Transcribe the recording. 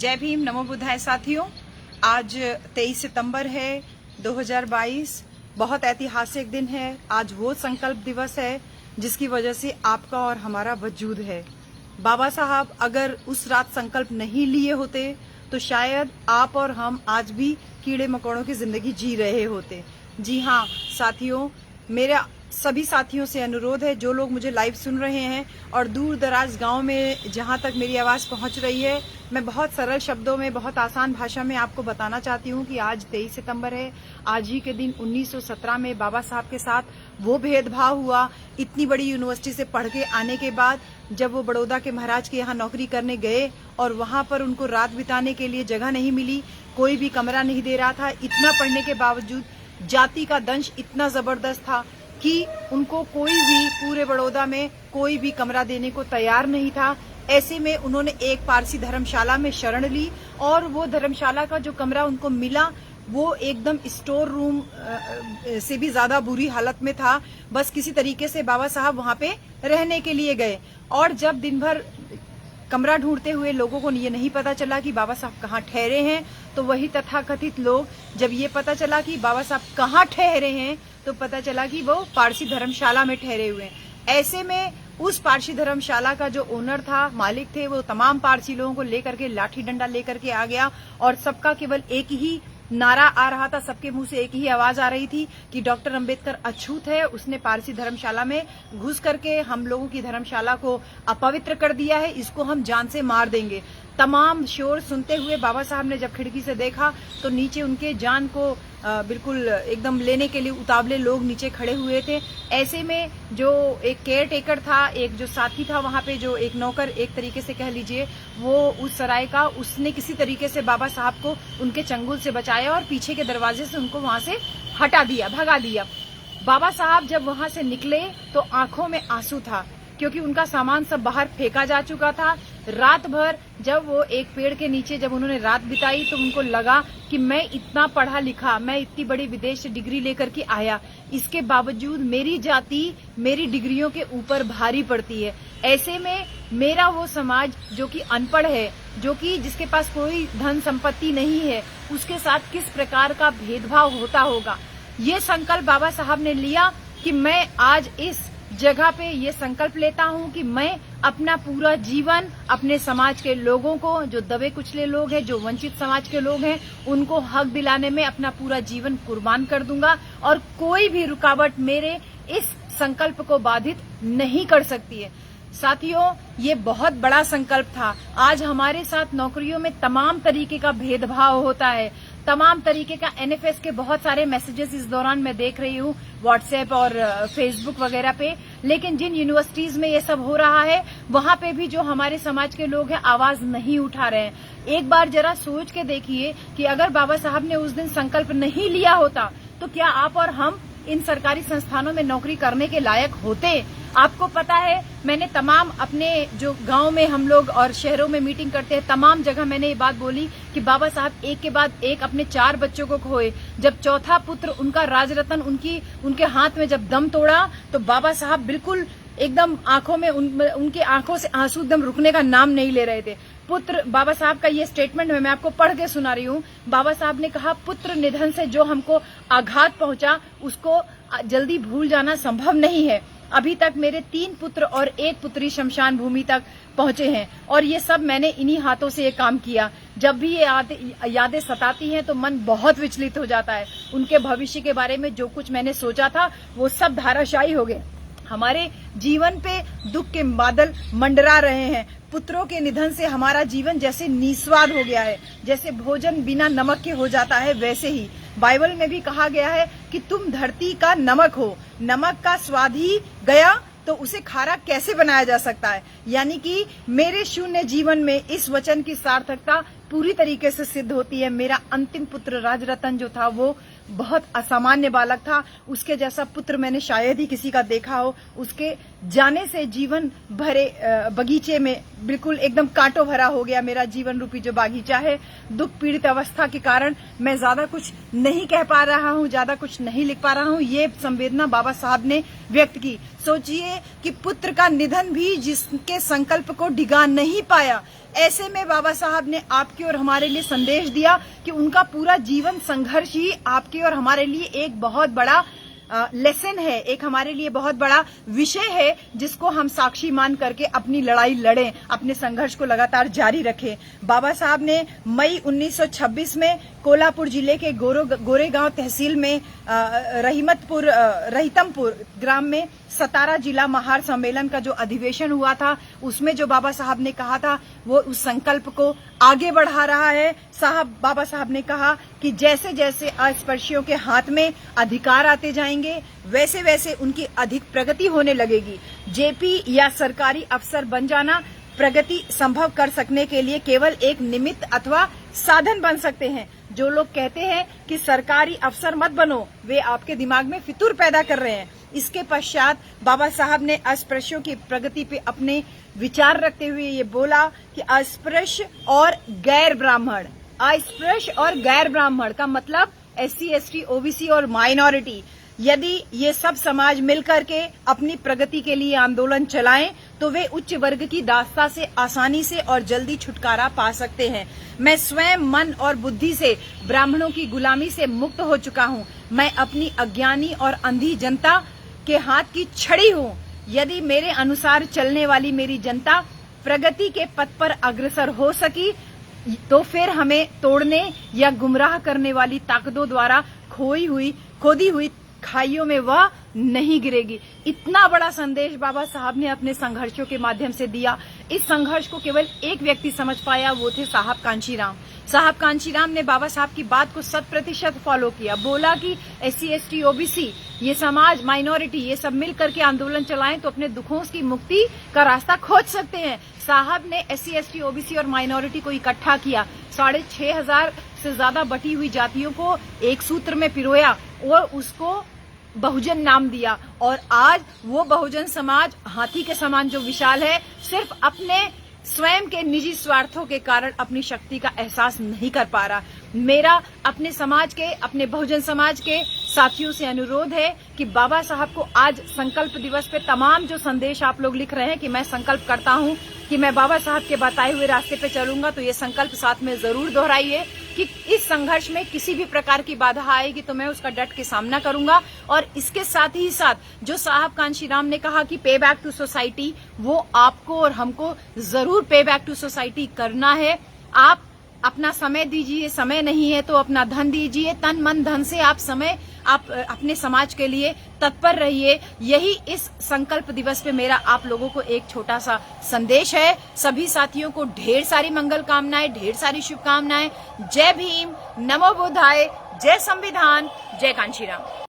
जय भीम, नमो बुद्धाय साथियों। आज 23 सितंबर है 2022। बहुत ऐतिहासिक दिन है। आज वो संकल्प दिवस है जिसकी वजह से आपका और हमारा वजूद है। बाबा साहब अगर उस रात संकल्प नहीं लिए होते तो शायद आप और हम आज भी कीड़े मकोड़ों की जिंदगी जी रहे होते। जी हाँ साथियों, मेरा सभी साथियों से अनुरोध है, जो लोग मुझे लाइव सुन रहे हैं और दूर दराज गांव में जहां तक मेरी आवाज पहुंच रही है, मैं बहुत सरल शब्दों में, बहुत आसान भाषा में आपको बताना चाहती हूं कि आज 23 सितंबर है। आज ही के दिन 1917 में बाबा साहब के साथ वो भेदभाव हुआ। इतनी बड़ी यूनिवर्सिटी से पढ़ के आने के बाद जब वो बड़ौदा के महाराज के यहाँ नौकरी करने गए और वहां पर उनको रात बिताने के लिए जगह नहीं मिली, कोई भी कमरा नहीं दे रहा था। इतना पढ़ने के बावजूद जाति का दंश इतना जबरदस्त था कि उनको कोई भी पूरे बड़ौदा में कोई भी कमरा देने को तैयार नहीं था। ऐसे में उन्होंने एक पारसी धर्मशाला में शरण ली और वो धर्मशाला का जो कमरा उनको मिला वो एकदम स्टोर रूम से भी ज्यादा बुरी हालत में था। बस किसी तरीके से बाबा साहब वहां पे रहने के लिए गए और जब दिन भर कमरा ढूंढते हुए लोगों को ये नहीं पता चला कि बाबा साहब कहाँ ठहरे हैं, तो वही तथाकथित लोग जब ये पता चला कि बाबा साहब कहाँ ठहरे हैं तो पता चला कि वो पारसी धर्मशाला में ठहरे हुए हैं। ऐसे में उस पारसी धर्मशाला का जो ओनर था, मालिक थे, वो तमाम पारसी लोगों को लेकर के लाठी डंडा लेकर के आ गया और सबका केवल एक ही नारा आ रहा था, सबके मुंह से एक ही आवाज आ रही थी कि डॉक्टर अंबेडकर अछूत है, उसने पारसी धर्मशाला में घुस करके हम लोगों की धर्मशाला को अपवित्र कर दिया है, इसको हम जान से मार देंगे। तमाम शोर सुनते हुए बाबा साहब ने जब खिड़की से देखा तो नीचे उनके जान को बिल्कुल एकदम लेने के लिए उतावले लोग नीचे खड़े हुए थे। ऐसे में जो एक केयर टेकर था, एक जो साथी था वहां पे, जो एक नौकर एक तरीके से कह लीजिए, वो उस सराय का, उसने किसी तरीके से बाबा साहब को उनके चंगुल से बचाया और पीछे के दरवाजे से उनको वहां से हटा दिया, भगा दिया। बाबा साहब जब वहां से निकले तो आंखों में आंसू था क्योंकि उनका सामान सब बाहर फेंका जा चुका था। रात भर जब वो एक पेड़ के नीचे जब उन्होंने रात बिताई तो उनको लगा कि मैं इतना पढ़ा लिखा, मैं इतनी बड़ी विदेश से डिग्री लेकर के आया, इसके बावजूद मेरी जाति मेरी डिग्रियों के ऊपर भारी पड़ती है। ऐसे में मेरा वो समाज जो कि अनपढ़ है, जो कि जिसके पास कोई धन संपत्ति नहीं है, उसके साथ किस प्रकार का भेदभाव होता होगा। ये संकल्प बाबा साहब ने लिया कि मैं आज इस जगह पे ये संकल्प लेता हूं कि मैं अपना पूरा जीवन अपने समाज के लोगों को, जो दबे कुचले लोग हैं, जो वंचित समाज के लोग हैं, उनको हक दिलाने में अपना पूरा जीवन कुर्बान कर दूंगा और कोई भी रुकावट मेरे इस संकल्प को बाधित नहीं कर सकती है। साथियों, ये बहुत बड़ा संकल्प था। आज हमारे साथ नौकरियों में तमाम तरीके का भेदभाव होता है, तमाम तरीके का एनएफएस के बहुत सारे मैसेजेस इस दौरान मैं देख रही हूँ व्हाट्सएप और फेसबुक वगैरह पे। लेकिन जिन यूनिवर्सिटीज में ये सब हो रहा है वहां पे भी जो हमारे समाज के लोग हैं आवाज नहीं उठा रहे हैं। एक बार जरा सोच के देखिए कि अगर बाबा साहब ने उस दिन संकल्प नहीं लिया होता तो क्या आप और हम इन सरकारी संस्थानों में नौकरी करने के लायक होते? आपको पता है, मैंने तमाम अपने जो गांव में हम लोग और शहरों में मीटिंग करते हैं, तमाम जगह मैंने ये बात बोली कि बाबा साहब एक के बाद एक अपने 4 बच्चों को खोए। जब चौथा पुत्र उनका राजरतन उनके हाथ में जब दम तोड़ा तो बाबा साहब बिल्कुल एकदम आंखों में उनकी आंखों से आंसू एकदम रुकने का नाम नहीं ले रहे थे। पुत्र, बाबा साहब का ये स्टेटमेंट मैं आपको पढ़ के सुना रही हूँ। बाबा साहब ने कहा, पुत्र निधन से जो हमको आघात पहुंचा उसको जल्दी भूल जाना संभव नहीं है। अभी तक मेरे 3 पुत्र और 1 पुत्री शमशान भूमि तक पहुंचे हैं और ये सब मैंने इन्हीं हाथों से ये काम किया। जब भी ये यादें सताती हैं तो मन बहुत विचलित हो जाता है। उनके भविष्य के बारे में जो कुछ मैंने सोचा था वो सब धाराशायी हो गए। हमारे जीवन पे दुख के बादल मंडरा रहे हैं। पुत्रों के निधन से हमारा जीवन जैसे निस्वाद हो गया है, जैसे भोजन बिना नमक के हो जाता है, वैसे ही बाइबल में भी कहा गया है कि तुम धरती का नमक हो, नमक का स्वाद ही गया तो उसे खारा कैसे बनाया जा सकता है। यानी कि मेरे शून्य जीवन में इस वचन की सार्थकता पूरी तरीके से सिद्ध होती है। मेरा अंतिम पुत्र राजरतन जो था वो बहुत असामान्य बालक था। उसके जैसा पुत्र मैंने शायद ही किसी का देखा हो। उसके जाने से जीवन भरे बगीचे में बिल्कुल एकदम कांटों भरा हो गया मेरा जीवन रूपी जो बागीचा है। दुख पीड़ित अवस्था के कारण मैं ज्यादा कुछ नहीं कह पा रहा हूँ, ज्यादा कुछ नहीं लिख पा रहा हूँ। ये संवेदना बाबा साहब ने व्यक्त की। सोचिए कि पुत्र का निधन भी जिसके संकल्प को डिगा नहीं पाया, ऐसे में बाबा साहब ने आपके और हमारे लिए संदेश दिया कि उनका पूरा जीवन संघर्ष ही आपके और हमारे लिए एक बहुत बड़ा लेसन है, एक हमारे लिए बहुत बड़ा विषय है, जिसको हम साक्षी मान करके अपनी लड़ाई लड़ें, अपने संघर्ष को लगातार जारी रखें। बाबा साहब ने मई 1926 में कोल्हापुर जिले के गोरेगांव तहसील में रहीतमपुर ग्राम में सतारा जिला महार सम्मेलन का जो अधिवेशन हुआ था, उसमें जो बाबा साहब ने कहा था वो उस संकल्प को आगे बढ़ा रहा है। बाबा साहब ने कहा कि जैसे जैसे अस्पृश्यों के हाथ में अधिकार आते जाएंगे, वैसे वैसे उनकी अधिक प्रगति होने लगेगी। जेपी या सरकारी अफसर बन जाना प्रगति संभव कर सकने के लिए केवल एक निमित्त अथवा साधन बन सकते हैं। जो लोग कहते हैं कि सरकारी अफसर मत बनो, वे आपके दिमाग में फितूर पैदा कर रहे हैं। इसके पश्चात बाबा साहब ने अस्पृश्यों की प्रगति पे अपने विचार रखते हुए ये बोला कि अस्पृश्य और गैर ब्राह्मण, अस्पृश्य और गैर ब्राह्मण का मतलब SC, ST, OBC और माइनॉरिटी, यदि ये सब समाज मिलकर के अपनी प्रगति के लिए आंदोलन चलाएं तो वे उच्च वर्ग की दास्ता से आसानी से और जल्दी छुटकारा पा सकते हैं। मैं स्वयं मन और बुद्धि से ब्राह्मणों की गुलामी से मुक्त हो चुका हूँ। मैं अपनी अज्ञानी और अंधी जनता के हाथ की छड़ी हूँ। यदि मेरे अनुसार चलने वाली मेरी जनता प्रगति के पथ पर अग्रसर हो सकी तो फिर हमें तोड़ने या गुमराह करने वाली ताकतों द्वारा खोदी हुई खाइयों में वह नहीं गिरेगी। इतना बड़ा संदेश बाबा साहब ने अपने संघर्षों के माध्यम से दिया। इस संघर्ष को केवल एक व्यक्ति समझ पाया, वो थे साहब कांशीराम। साहब कांशीराम ने बाबा साहब की बात को 100% फॉलो किया। बोला कि SC, ST, OBC ये समाज, माइनॉरिटी, ये सब मिल करके आंदोलन चलाएं तो अपने दुखों की मुक्ति का रास्ता खोज सकते हैं। साहब ने SC, ST, OBC और माइनॉरिटी को इकट्ठा किया, 6,500 से ज्यादा बटी हुई जातियों को एक सूत्र में पिरोया और उसको बहुजन नाम दिया। और आज वो बहुजन समाज हाथी के समान जो विशाल है, सिर्फ अपने स्वयं के निजी स्वार्थों के कारण अपनी शक्ति का एहसास नहीं कर पा रहा। मेरा अपने समाज के, अपने बहुजन समाज के साथियों से अनुरोध है कि बाबा साहब को आज संकल्प दिवस पे तमाम जो संदेश आप लोग लिख रहे हैं कि मैं संकल्प करता हूं कि मैं बाबा साहब के बताए हुए रास्ते पे चलूंगा, तो ये संकल्प साथ में जरूर दोहराइए कि इस संघर्ष में किसी भी प्रकार की बाधा आएगी तो मैं उसका डट के सामना करूंगा। और इसके साथ ही साथ जो साहब कांशीराम ने कहा कि पे बैक टू सोसाइटी, वो आपको और हमको जरूर पे बैक टू सोसाइटी करना है। आप अपना समय दीजिए, समय नहीं है तो अपना धन दीजिए, तन मन धन से आप अपने समाज के लिए तत्पर रहिए। यही इस संकल्प दिवस पे मेरा आप लोगों को एक छोटा सा संदेश है। सभी साथियों को ढेर सारी मंगल कामनाएं, ढेर सारी शुभकामनाएं। जय भीम, नमो बुद्धाय, जय संविधान, जय कांशीराम।